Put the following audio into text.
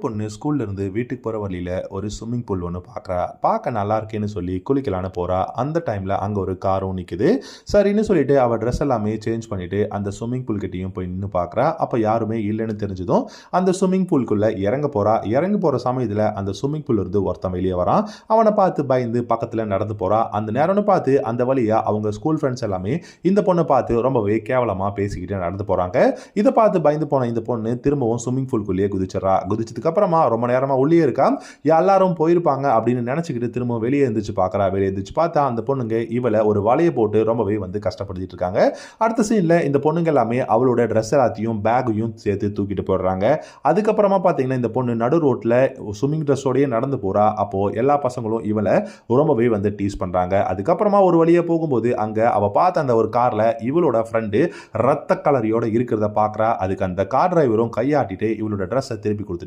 பொண்ணு ஸ்கூல்ல இருந்து வீட்டுக்கு போற வழியில ஒரு ஸ்விம்மிங் பூல் ஒன்று பார்க்குறா. பார்க்க நல்லா இருக்கேன்னு சொல்லி குளிக்கலான்னு போறா. அந்த டைம்ல அங்க ஒரு காரும் நிக்குது. சரின்னு சொல்லிட்டு அவ ட்ரெஸ் எல்லாமே சேஞ்ச் பண்ணிட்டு அந்த ஸ்விம்மிங் பூல் கிட்டயும் போய் நின்னு பார்க்குறா. அப்ப யாருமே இல்லைன்னு தெரிஞ்சதும் அந்த ஸ்விம்மிங் பூல்குள்ள இறங்க போறா. இறங்கி போற சமயத்துல அந்த ஸ்விம்மிங் பூல்ல இருந்து ஒருத்தன் வெளியே வரான். அவனை பார்த்து பயந்து பக்கத்துல நடந்து போறா. அந்த நேரம்னு பார்த்து அந்த வழியா அவங்க ஸ்கூல் ஃப்ரெண்ட்ஸ் எல்லாமே இந்த பொண்ணை பார்த்து ரொம்பவே கேவலமா பேசிக்கிட்டு நடந்து போறாங்க. இதை பார்த்து பயந்து போன இந்த பொண்ணு திரும்பவும் ஸ்விம்மிங் பூல்குள்ளேயே குதிச்சிடறா. குதிச்சதுக்கு அப்புறமா ரொம்ப நேரமா உள்ளே இருக்கா. எல்லாரும் போயிருப்பாங்க அப்படின்னு நினைச்சுக்கிட்டு திரும்ப வெளியே எந்திரிச்சு பார்க்கறா. வெளியே எந்திரிச்சு பார்த்தா அந்த பொண்ணுங்க இவளை ஒரு வலையை போட்டு ரொம்பவே கஷ்டப்படுத்திட்டு இருக்காங்க. அடுத்த சீன்ல இந்த பொண்ணுங்க எல்லாமே அவளோட ட்ரெஸ் எல்லாத்தையும் பேக்கையும் சேர்த்து தூக்கிட்டு போடுறாங்க. அதுக்கப்புறமா பார்த்தீங்கன்னா இந்த பொண்ணு நடு ரோட்ல ஸ்விம்மிங் ட்ரெஸ்ஸோடயே நடந்து போறா. அப்போ எல்லா பசங்களும் இவளை ரொம்பவே டீஸ் பண்றாங்க. அதுக்கப்புறமா ஒரு வழியே போகும்போது அங்க அவ பார்த்த அந்த ஒரு கார்ல இவளோட ஃப்ரெண்டு ரத்த கலரியோட இருக்கிறத பார்க்கறா. அதுக்கு அந்த கார் டிரைவரும் கையாட்டிட்டு இவளோட ட்ரெஸ்ஸை திருப்பி கொடுத்துட்டு